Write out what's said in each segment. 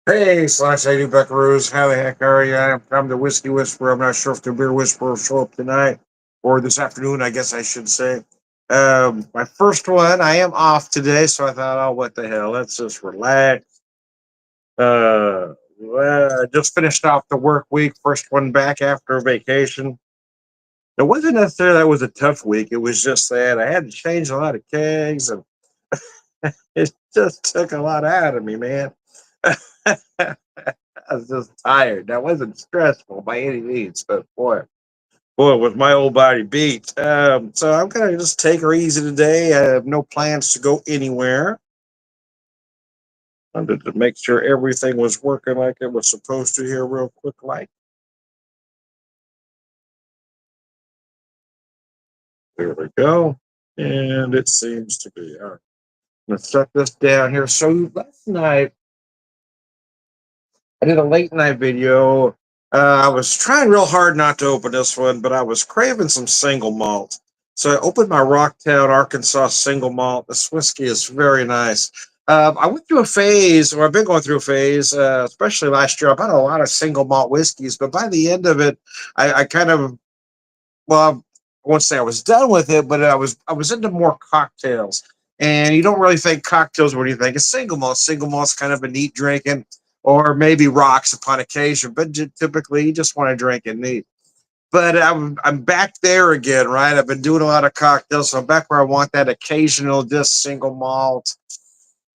Hey, Slash Lady Buckaroos, how the heck are you? I'm the Whiskey Whisperer. I'm not sure if the Beer Whisperer will show up tonight or this afternoon, I guess I should say. My first one, I am off today, so I thought, oh, what the hell? Let's just relax. I just finished off the work week, first one back after vacation. It wasn't necessarily that was a tough week. It was just that I had to change a lot of kegs, and it just took a lot out of me, man. I was just tired. That wasn't stressful by any means, but boy, was my old body beat. So I'm gonna just take her easy today. I have no plans to go anywhere. Wanted to make sure everything was working like it was supposed to here, real quick. Like there we go, and it seems to be. All right, let's set this down here. So last night I did a late night video. I was trying real hard not to open this one, but I was craving some single malt. So I opened my Rocktown, Arkansas single malt. This whiskey is very nice. I went through a phase, or I've been going through a phase, especially last year. I bought a lot of single malt whiskeys, but by the end of it, I kind of, well, I won't say I was done with it, but I was into more cocktails. And you don't really think cocktails when you think of single malt. Single malt's kind of a neat drinking, or maybe rocks upon occasion, but typically you just want to drink it neat. But I'm back there again, right? I've been doing a lot of cocktails, so I'm back where I want that occasional just single malt.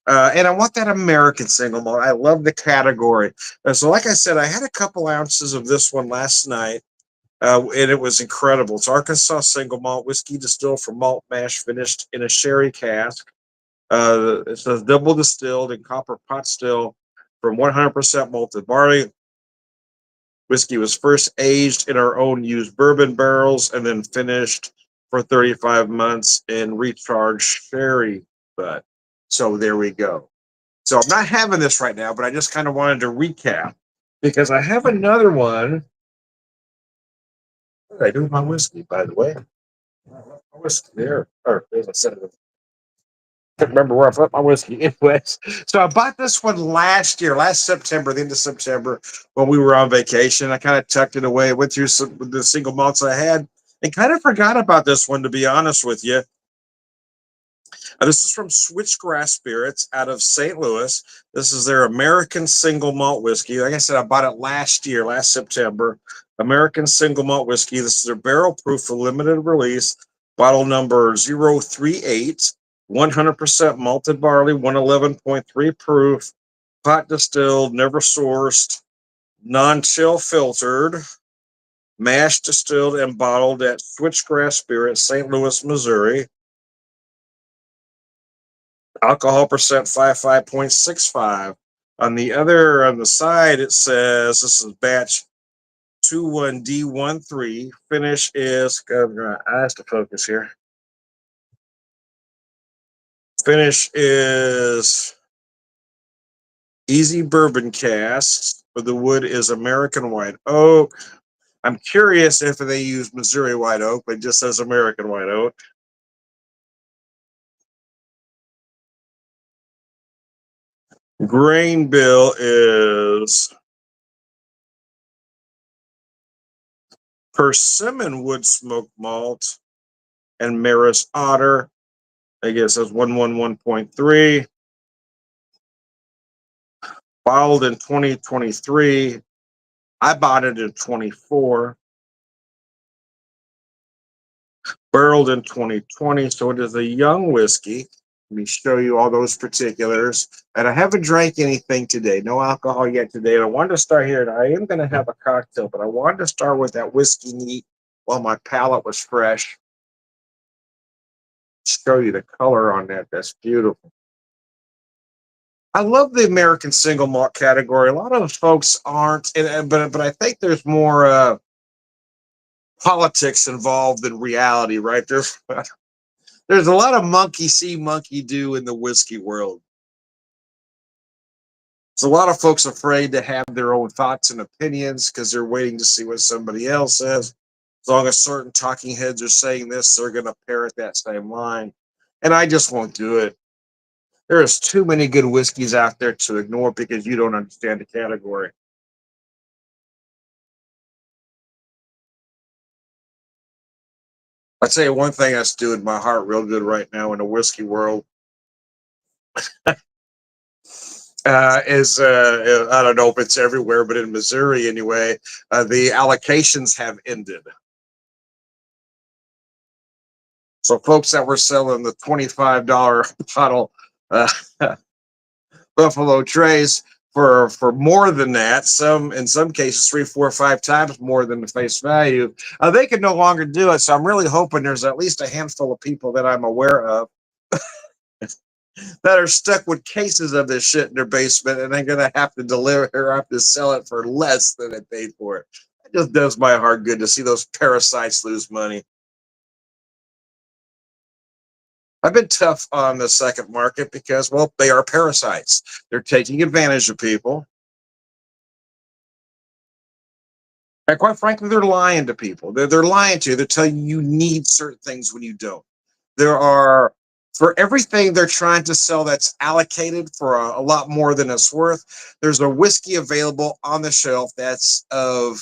And I want that American single malt. I love the category. So, like I said, I had a couple ounces of this one last night, and it was incredible. It's Arkansas single malt whiskey distilled from malt mash, finished in a sherry cask. It says double distilled in copper pot still from 100% malted barley. Whiskey was first aged in our own used bourbon barrels and then finished for 35 months in recharged sherry butt. So there we go. So I'm not having this right now, but I just kind of wanted to recap because I have another one. What did I do with my whiskey, by the way? My whiskey there. Or there's a set of can't remember where I put my whiskey. Anyways, so I bought this one last year, last September, the end of September, when we were on vacation. I kind of tucked it away, went through some the single malts I had, and kind of forgot about this one, to be honest with you. This is from Switchgrass Spirits out of St. Louis. This is their American single malt whiskey. Like I said, I bought it last year, last September. American single malt whiskey. This is their barrel proof for limited release. Bottle number 038. 100% malted barley, 111.3 proof, pot distilled, never sourced, non chill filtered, mash distilled and bottled at Switchgrass Spirits, St. Louis, Missouri. Alcohol percent 55.65. On the side, it says this is batch 21D13. Finish is, I have to focus here. Finish is easy bourbon casks. But the wood is American white oak. I'm curious if they use Missouri white oak, but it just says American white oak. Grain bill is persimmon wood smoked malt and Maris Otter. I guess that's 111.3. Bottled in 2023. I bought it in 24. Barreled in 2020. So it is a young whiskey. Let me show you all those particulars. And I haven't drank anything today. No alcohol yet today. And I wanted to start here. And I am going to have a cocktail, but I wanted to start with that whiskey neat while my palate was fresh. Show you the color on that. That's beautiful. I love the American single malt category. A lot of folks aren't, but I think there's more politics involved than reality, right? There's a lot of monkey see, monkey do in the whiskey world. So a lot of folks afraid to have their own thoughts and opinions because they're waiting to see what somebody else says. As long as certain talking heads are saying this, they're going to parrot that same line. And I just won't do it. There's too many good whiskeys out there to ignore because you don't understand the category. I'd say one thing that's doing my heart real good right now in the whiskey world is I don't know if it's everywhere, but in Missouri anyway, the allocations have ended. So folks that were selling the $25 bottle uh, Buffalo Trace for more than that, some in some cases three, four, five times more than the face value, they can no longer do it. So I'm really hoping there's at least a handful of people that I'm aware of that are stuck with cases of this shit in their basement, and they're gonna have to deliver or have to sell it for less than they paid for it. It just does my heart good to see those parasites lose money. I've been tough on the second market because, well, they are parasites. They're taking advantage of people. And quite frankly, they're lying to people. They're lying to you. They're telling you you need certain things when you don't. There are, for everything they're trying to sell that's allocated for a lot more than it's worth, there's a whiskey available on the shelf that's of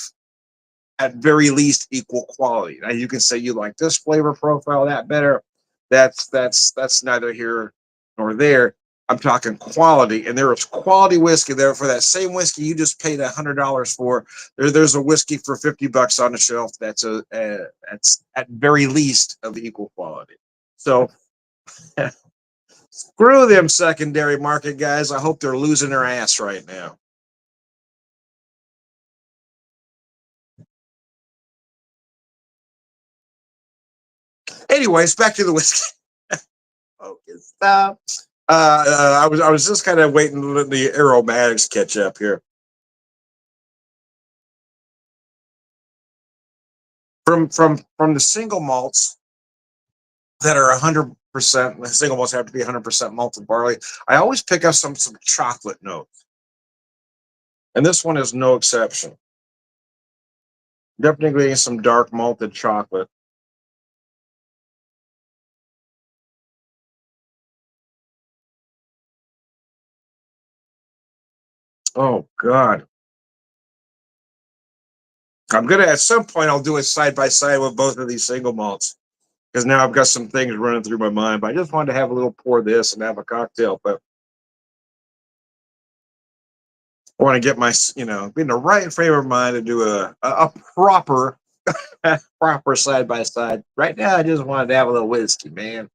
at very least equal quality. Now you can say you like this flavor profile that better. That's neither here nor there. I'm talking quality, and there is quality whiskey there for that same whiskey you just paid $100 for. There's a whiskey for $50 on the shelf that's at very least of equal quality. So screw them secondary market guys. I hope they're losing their ass right now. Anyways, back to the whiskey. Okay, stop. I was just kind of waiting to let the aromatics catch up here. From the single malts that are 100%, the single malts have to be 100% malted barley. I always pick up some chocolate notes, and this one is no exception. Definitely getting some dark malted chocolate. Oh God, I'm gonna at some point I'll do it side by side with both of these single malts because now I've got some things running through my mind. But I just wanted to have a little pour of this and have a cocktail. But I want to get my, be in the right frame of mind to do a proper, proper side by side. Right now, I just wanted to have a little whiskey, man.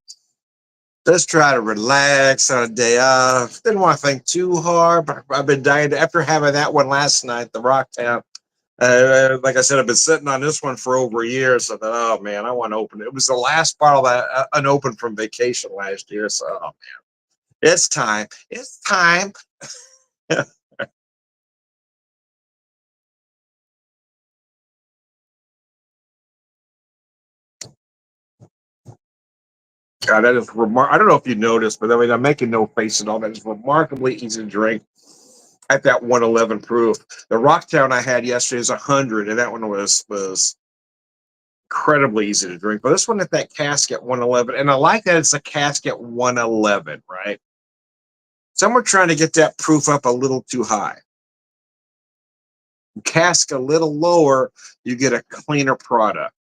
Just try to relax on a day off. Didn't want to think too hard, but I've been dying after having that one last night, the Rocktown. Like I said, I've been sitting on this one for over a year. So I thought, oh man, I want to open it. It was the last bottle that unopened from vacation last year. So oh, it's time. It's time. God, that is I don't know if you noticed, but I mean, I'm making no face at all. That is remarkably easy to drink at that 111 proof. The Rocktown I had yesterday is 100, and that one was incredibly easy to drink. But this one at that cask at 111, and I like that it's a cask at 111, right? Some are trying to get that proof up a little too high. Cask a little lower, you get a cleaner product.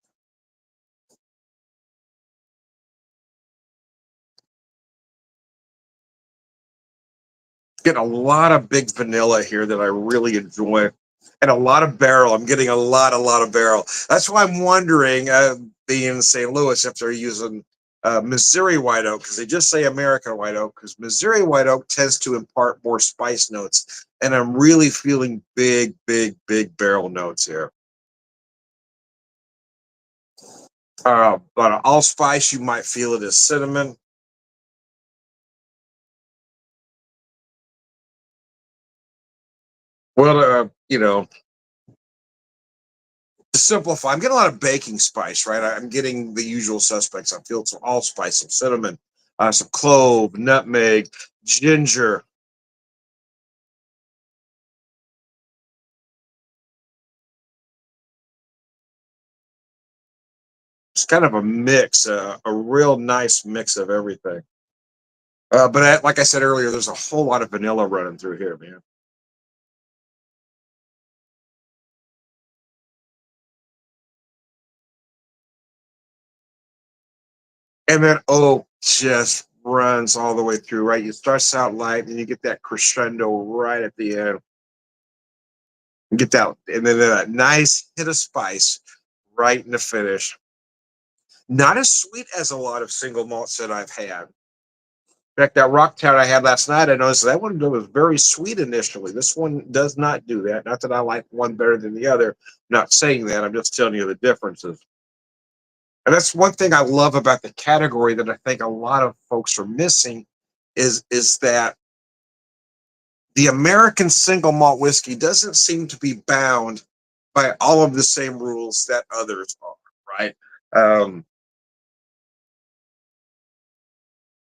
Get a lot of big vanilla here that I really enjoy, and a lot of barrel. I'm getting a lot of barrel. That's why I'm wondering, being in St. Louis, if they're using Missouri white oak because they just say American white oak because Missouri white oak tends to impart more spice notes, and I'm really feeling big, big, big barrel notes here. But allspice, you might feel it as cinnamon. Well, to simplify, I'm getting a lot of baking spice, right? I'm getting the usual suspects. I'm feeling some allspice, some cinnamon, some clove, nutmeg, ginger. It's kind of a mix, a real nice mix of everything. But like I said earlier, there's a whole lot of vanilla running through here, man. And then oak just runs all the way through, right? You starts out light, and you get that crescendo right at the end. You get that, and then that nice hit of spice right in the finish. Not as sweet as a lot of single malts that I've had. In fact, that rock town I had last night, I noticed that one was very sweet initially. This one does not do that. Not that I like one better than the other. I'm not saying that. I'm just telling you the differences. And that's one thing I love about the category that I think a lot of folks are missing is that the American single malt whiskey doesn't seem to be bound by all of the same rules that others are, right? Um,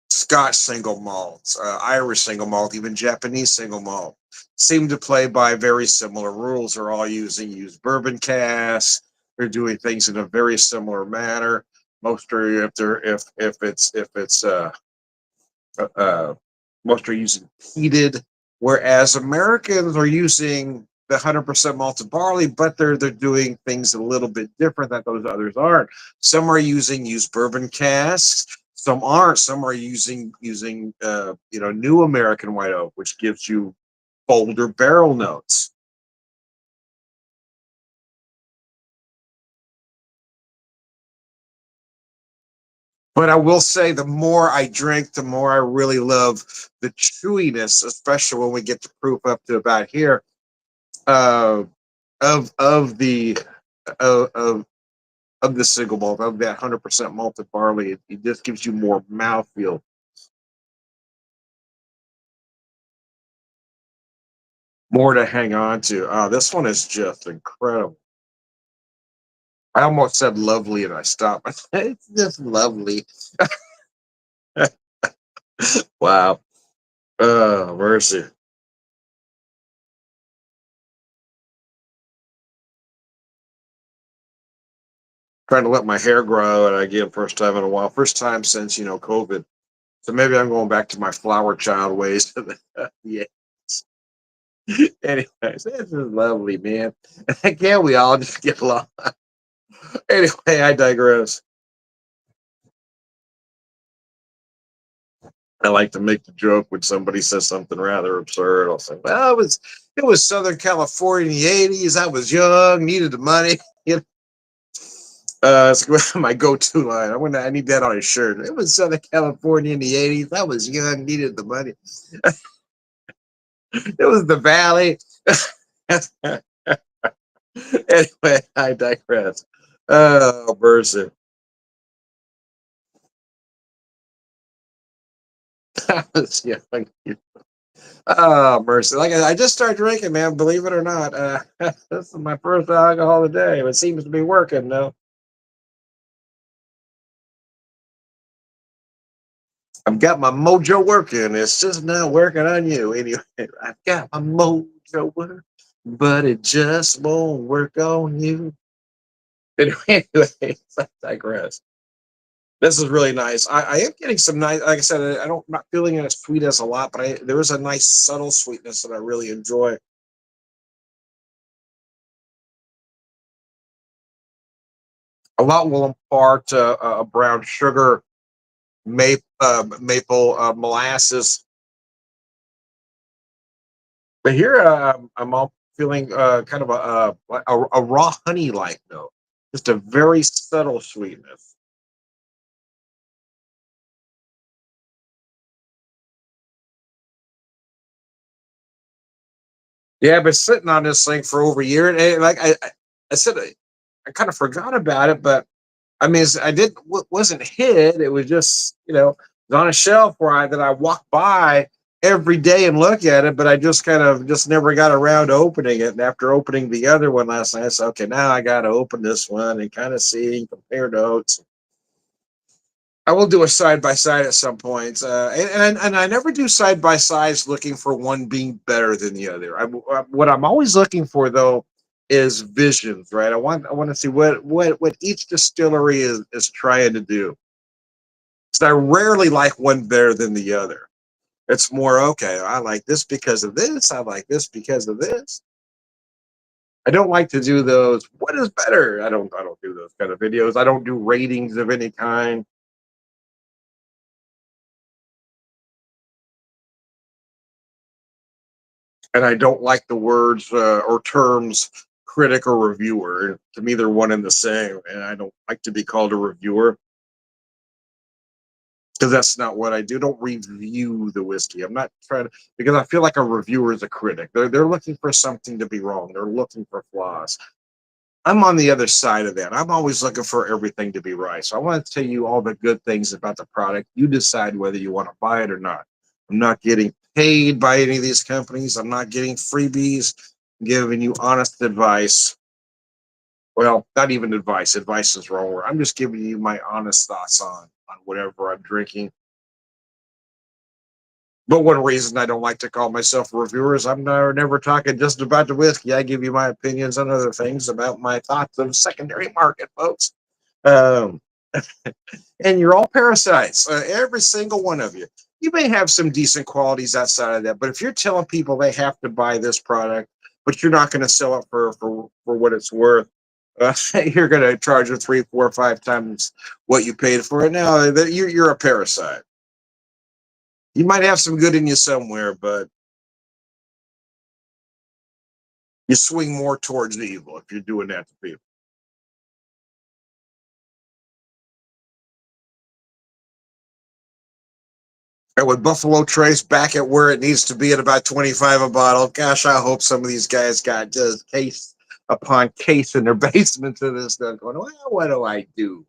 Scotch single malts, Irish single malt, even Japanese single malt seem to play by very similar rules. They're all use bourbon casks. They're doing things in a very similar manner. Most are if it's uh, most are using peated, whereas Americans are using the 100% malted barley, but they're doing things a little bit different that those others aren't. Some are using used bourbon casks. Some aren't. Some are using new American white oak, which gives you bolder barrel notes. But I will say, the more I drink, the more I really love the chewiness, especially when we get the proof up to about here. Uh, of the of of the single malt of that 100% malted barley. It just gives you more mouthfeel, more to hang on to. This one is just incredible. I almost said lovely and I stopped. It's just lovely. Wow. Mercy. Trying to let my hair grow, and again, first time in a while. First time since COVID. So maybe I'm going back to my flower child ways. Yeah. Anyways, this is lovely, man. Can't we all just get along? Anyway, I digress. I like to make the joke when somebody says something rather absurd. I'll say, "Well, it was Southern California in the '80s. I was young, needed the money." You know, it's my go-to line. I need that on a shirt. It was Southern California in the '80s. I was young, needed the money. It was the Valley. Anyway, I digress. Oh, mercy. I was young. Oh, mercy. Like I just started drinking, man. Believe it or not. This is my first alcohol today. It seems to be working though. I've got my mojo working. It's just not working on you. Anyway, I've got my mojo working, but it just won't work on you. Anyway, I digress. This is really nice. I am getting some nice, like I said, I don't, I'm not feeling it as sweet as a lot, but there is a nice subtle sweetness that I really enjoy. A lot will impart a brown sugar maple molasses. But here I'm all feeling kind of a raw honey like note, just a very subtle sweetness. Yeah, I've been sitting on this thing for over a year, and like I said, I kind of forgot about it, but I mean, I did wasn't hid. It was just it was on a shelf that I walk by every day and look at it, but I just kind of just never got around to opening it. And after opening the other one last night, I said, okay, now I got to open this one and kind of see, compare notes. I will do a side by side at some point, and I never do side by sides looking for one being better than the other. What I'm always looking for though is visions, right? I want to see what each distillery is trying to do. So I rarely like one better than the other. It's more okay. I like this because of this. I like this because of this. I don't like to do those. What is better? I don't do those kind of videos. I don't do ratings of any kind. And I don't like the words or terms critic or reviewer. To me, they're one and the same. And I don't like to be called a reviewer because that's not what I do. Don't review the whiskey. I'm not trying to, because I feel like a reviewer is a critic. They're looking for something to be wrong. They're looking for flaws. I'm on the other side of that. I'm always looking for everything to be right. So I want to tell you all the good things about the product. You decide whether you want to buy it or not. I'm not getting paid by any of these companies. I'm not getting freebies. I'm giving you honest advice. Well, not even advice. Advice is wrong. I'm just giving you my honest thoughts on whatever I'm drinking. But one reason I don't like to call myself a reviewer is I'm never talking just about the whiskey. I give you my opinions on other things about my thoughts of secondary market, folks. Um, and you're all parasites, every single one of you. You may have some decent qualities outside of that, but if you're telling people they have to buy this product, but you're not going to sell it for what it's worth, you're going to charge it 3, 4, 5 times what you paid for it. Now you're a parasite. You might have some good in you somewhere, but you swing more towards the evil if you're doing that to people. And with Buffalo Trace back at where it needs to be at about 25 a bottle, gosh, I hope some of these guys got just case upon case in their basements of this stuff going, well, what do I do?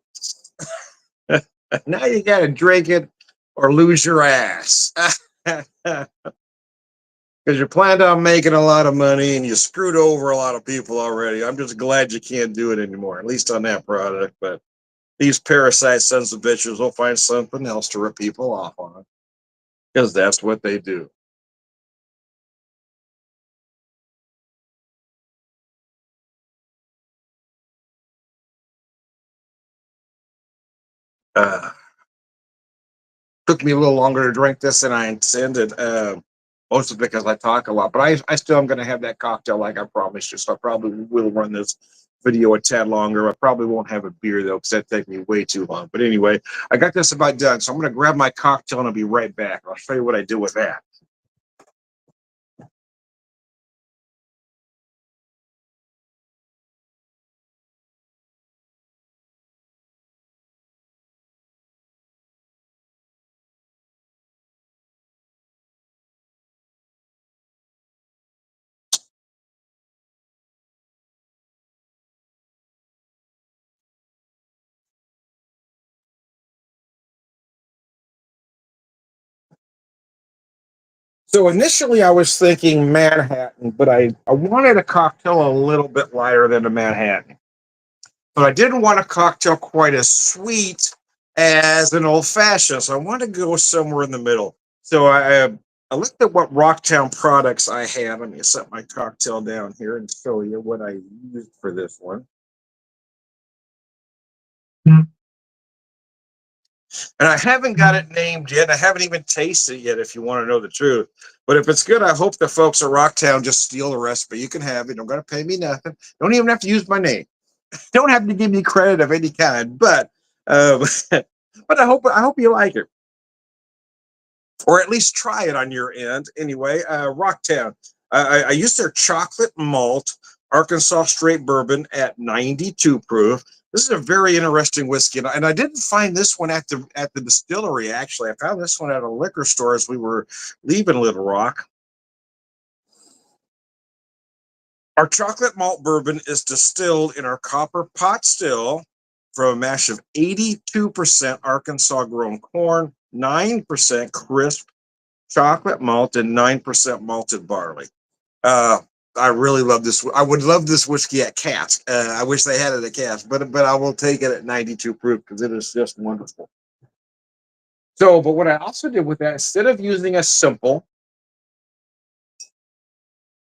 Now you got to drink it or lose your ass. Because you planned on making a lot of money and you screwed over a lot of people already. I'm just glad you can't do it anymore, at least on that product. But these parasite sons of bitches will find something else to rip people off on because that's what they do. Uh, Took me a little longer to drink this than I intended. Mostly because I talk a lot, but I still am going to have that cocktail like I promised you. So I probably will run this video a tad longer. I probably won't have a beer though, because that take me way too long. But anyway, I got this about done. So I'm going to grab my cocktail and I'll be right back. I'll show you what I do with that. So initially I was thinking Manhattan, but I wanted a cocktail a little bit lighter than a Manhattan. But I didn't want a cocktail quite as sweet as an old fashioned. So I wanted to go somewhere in the middle. So I looked at what Rocktown products I had. Let me set my cocktail down here and show you what I used for this one. And I haven't got it named yet. I haven't even tasted it yet, if you want to know the truth. But if it's good, I hope the folks at Rocktown just steal the recipe. You can have it. Don't got to pay me nothing. Don't even have to use my name. Don't have to give me credit of any kind. Um, but I hope you like it, or at least try it on your end. Anyway, Rocktown. I used their chocolate malt Arkansas straight bourbon at 92 proof. This is a very interesting whiskey, and I didn't find this one at the distillery. Actually, I found this one at a liquor store as we were leaving Little Rock. Our chocolate malt bourbon is distilled in our copper pot still from a mash of 82% Arkansas grown corn, 9% crisp chocolate malt, and 9% malted barley. Uh, I really love this. I would love this whiskey at Cask. I wish they had it at Cask, but I will take it at 92 proof because it is just wonderful. So, but what I also did with that, instead of using a simple,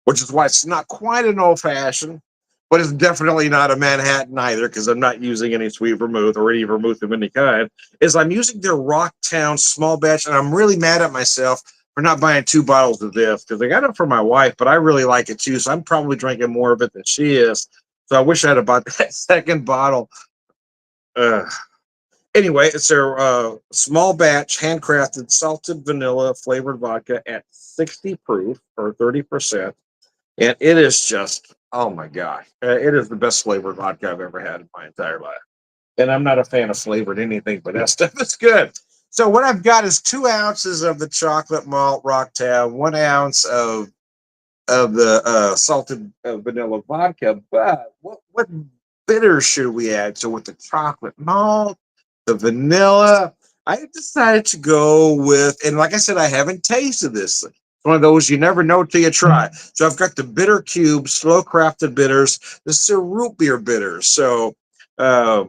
which is why it's not quite an old fashioned, but it's definitely not a Manhattan either because I'm not using any sweet vermouth or any vermouth of any kind. Is I'm using their Rocktown small batch, and I'm really mad at myself for not buying 2 bottles of this because I got it for my wife, but I really like it too. So I'm probably drinking more of it than she is. So I wish I had bought that second bottle. Uh, anyway, it's a small batch, handcrafted, salted vanilla flavored vodka at 60 proof or 30%. And it is just, oh my gosh, it is the best flavored vodka I've ever had in my entire life. And I'm not a fan of flavored anything, but that stuff is good. So what I've got is 2 ounces of the chocolate malt Rocktown, 1 ounce of the salted vanilla vodka. But what bitters should we add? So with the chocolate malt, the vanilla, I decided to go with, and like I said, I haven't tasted this. It's one of those you never know till you try. So I've got the bitter cube, slow crafted bitters. This is a root beer bitters. So uh,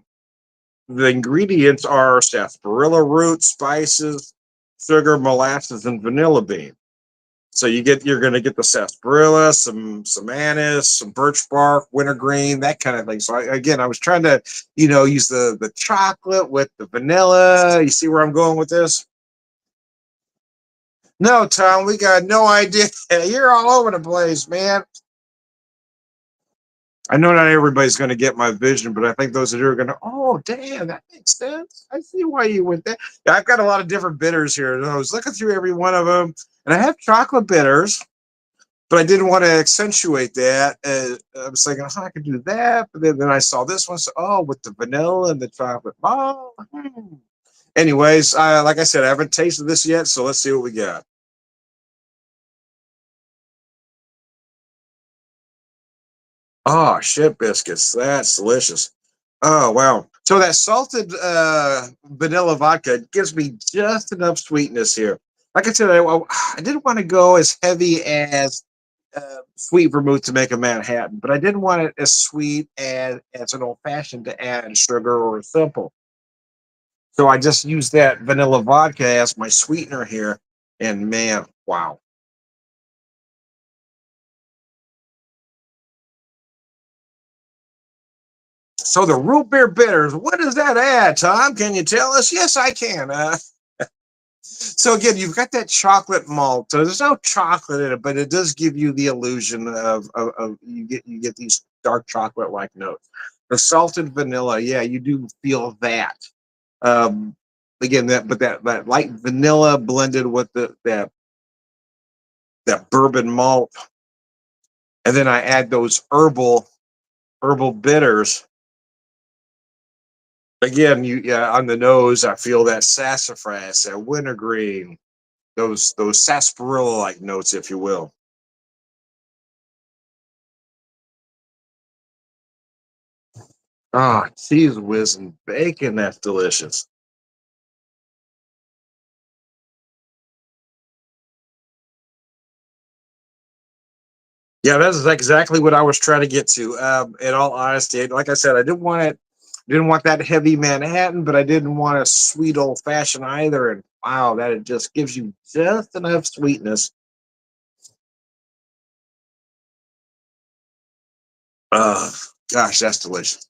the ingredients are sarsaparilla root, spices, sugar, molasses, and vanilla bean. So you're going to get the sarsaparilla, some anise, some birch bark, wintergreen, that kind of thing. So again, I was trying to use the chocolate with the vanilla. You see where I'm going with this? No, Tom, we got no idea. You're all over the place, man. I know not everybody's going to get my vision, but I think those that are going to, oh, damn, that makes sense. I see why you went there. Yeah, I've got a lot of different bitters here. And I was looking through every one of them, and I have chocolate bitters, but I didn't want to accentuate that. I was thinking, oh, I could do that. But then I saw this one. So, oh, with the vanilla and the chocolate. Oh, anyways, like I said, I haven't tasted this yet. So let's see what we got. Oh, shit biscuits. That's delicious. Oh, wow. So that salted vanilla vodka gives me just enough sweetness here. Like I said, I didn't want to go as heavy as sweet vermouth to make a Manhattan, but I didn't want it as sweet as an old fashioned to add sugar or simple. So I just used that vanilla vodka as my sweetener here, and man, wow. So the root beer bitters, what does that add, Tom? Can you tell us? Yes, I can. So again, you've got that chocolate malt. So there's no chocolate in it, but it does give you the illusion of you get these dark chocolate like notes. The salted vanilla, yeah, you do feel that. Um, again, that light vanilla blended with that bourbon malt, and then I add those herbal bitters. Again, you yeah, on the nose, I feel that sassafras, that wintergreen, those sarsaparilla like notes, if you will. Ah, cheese whiz and bacon, that's delicious. Yeah, that's exactly what I was trying to get to. In all honesty, like I said, I didn't want that heavy Manhattan, but I didn't want a sweet old fashioned either. And wow, that it just gives you just enough sweetness. Uh, gosh, that's delicious.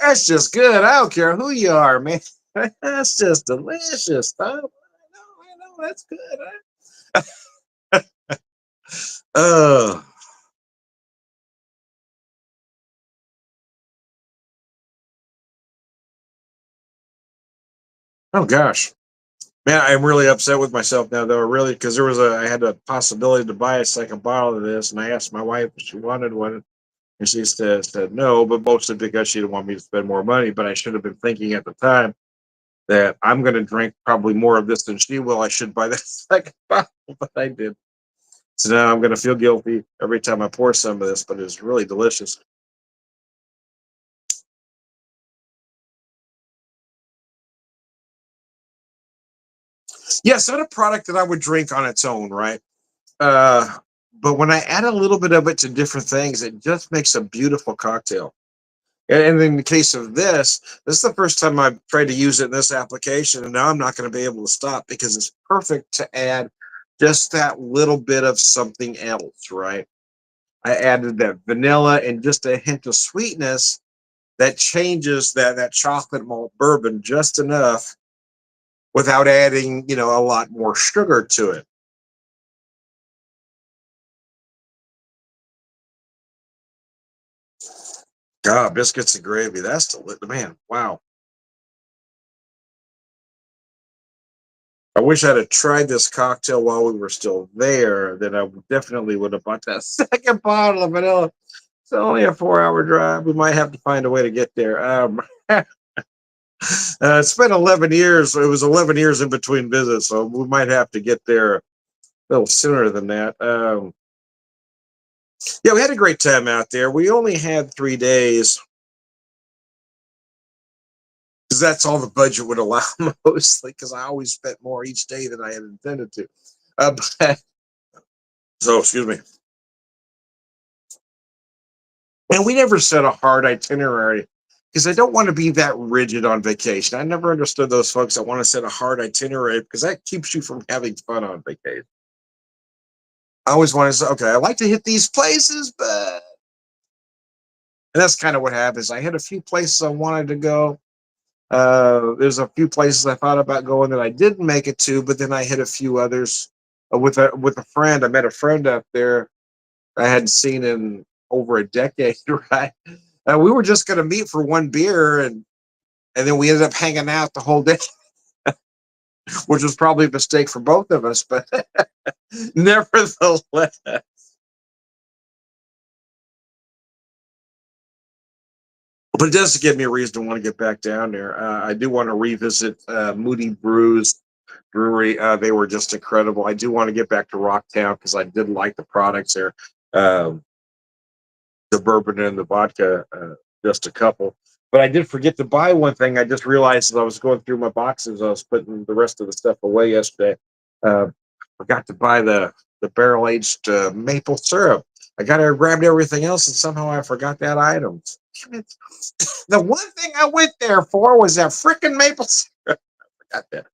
That's just good. I don't care who you are, man. That's just delicious. I know, that's good. Oh, oh gosh. Man, I'm really upset with myself now, though. Really, because I had a possibility to buy a second bottle of this, and I asked my wife if she wanted one, and she said no, but mostly because she didn't want me to spend more money. But I should have been thinking at the time that I'm going to drink probably more of this than she will. I should buy that second bottle, but I did. So now I'm going to feel guilty every time I pour some of this, but it's really delicious. Yeah, it's not a product that I would drink on its own, right? Uh, but when I add a little bit of it to different things, it just makes a beautiful cocktail. And in the case of this is the first time I've tried to use it in this application, and now I'm not going to be able to stop because it's perfect to add just that little bit of something else, right? I added that vanilla and just a hint of sweetness that changes that chocolate malt bourbon just enough without adding, a lot more sugar to it. God, biscuits and gravy. That's man. Wow. I wish I'd have tried this cocktail while we were still there. Then I definitely would have bought that second bottle of vanilla. It's only a 4 hour drive. We might have to find a way to get there. It's been 11 years. It was 11 years in between visits, so we might have to get there a little sooner than that. Yeah, we had a great time out there. We only had 3 days because that's all the budget would allow mostly. Because I always spent more each day than I had intended to. But, so excuse me. And we never set a hard itinerary because I don't want to be that rigid on vacation. I never understood those folks that want to set a hard itinerary because that keeps you from having fun on vacation. I always want to say, okay, I like to hit these places, but and that's kind of what happens. I hit a few places I wanted to go. There's a few places I thought about going that I didn't make it to, but then I hit a few others with a friend. I met a friend up there I hadn't seen in over a decade. Right? We were just going to meet for one beer, and then we ended up hanging out the whole day, which was probably a mistake for both of us. But nevertheless, but it does give me a reason to want to get back down there. I do want to revisit Moody Brews Brewery. They were just incredible. I do want to get back to Rocktown because I did like the products there, um, the bourbon and the vodka, just a couple. But I did forget to buy one thing. I just realized as I was going through my boxes, I was putting the rest of the stuff away yesterday. Forgot to buy the barrel aged maple syrup. I got to grabbed everything else, and somehow I forgot that item. Damn it. The one thing I went there for was that freaking maple syrup. I got that.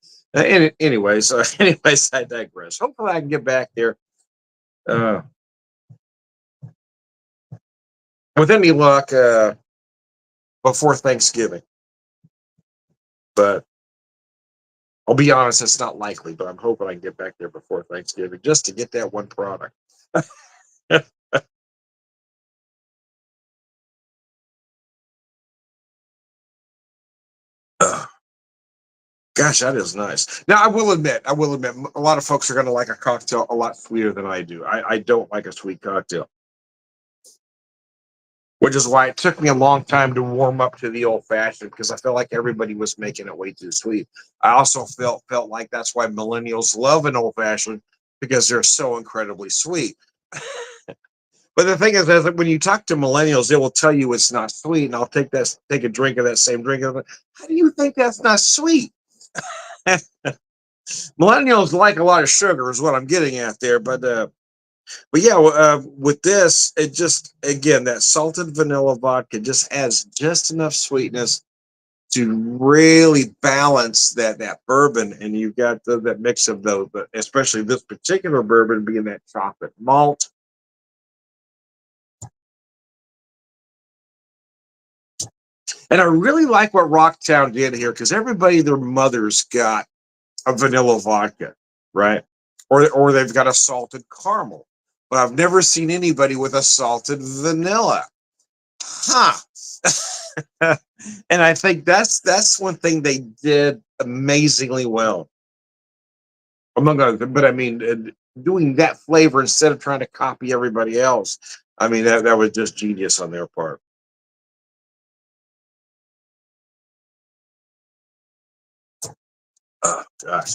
Anyways, I digress. Hopefully, I can get back there uh, with any luck before Thanksgiving. But I'll be honest, it's not likely. But I'm hoping I can get back there before Thanksgiving just to get that one product. Gosh, that is nice. Now, I will admit, a lot of folks are going to like a cocktail a lot sweeter than I do. I don't like a sweet cocktail, which is why it took me a long time to warm up to the old fashioned because I felt like everybody was making it way too sweet. I also felt like that's why millennials love an old fashioned because they're so incredibly sweet. But the thing is that when you talk to millennials, they will tell you it's not sweet, and I'll take a drink of that same drink. And I'm like, how do you think that's not sweet? Millennials like a lot of sugar, is what I'm getting at there. But yeah, with this, it just again that salted vanilla vodka just adds just enough sweetness to really balance that bourbon, and you've got that mix of especially this particular bourbon being that chocolate malt. And I really like what Rocktown did here because everybody, their mothers got a vanilla vodka, right? Or they've got a salted caramel. But I've never seen anybody with a salted vanilla. Huh. And I think that's one thing they did amazingly well, among other things. But I mean, doing that flavor instead of trying to copy everybody else, I mean that was just genius on their part. Gosh,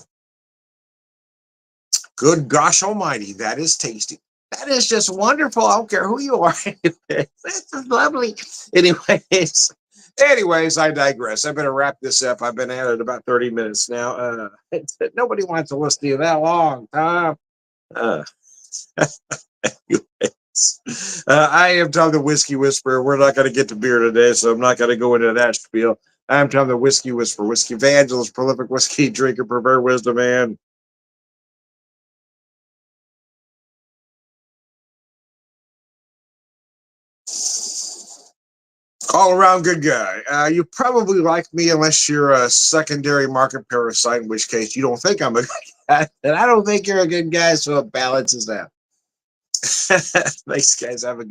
good gosh almighty, that is tasty. That is just wonderful. I don't care who you are. This is lovely. Anyways, anyways, I digress. I better wrap this up. I've been at it about 30 minutes now. Nobody wants to listen to you that long, Tom. Uh, I am Tom the Whiskey Whisperer. We're not going to get to beer today, so I'm not going to go into that spiel. I'm Tom the Whiskey Whisperer, whiskey evangelist, prolific whiskey drinker, pervert wisdom man. All around good guy. You probably like me unless you're a secondary market parasite, in which case you don't think I'm a good guy. And I don't think you're a good guy, so it balances out. Thanks, guys. Have a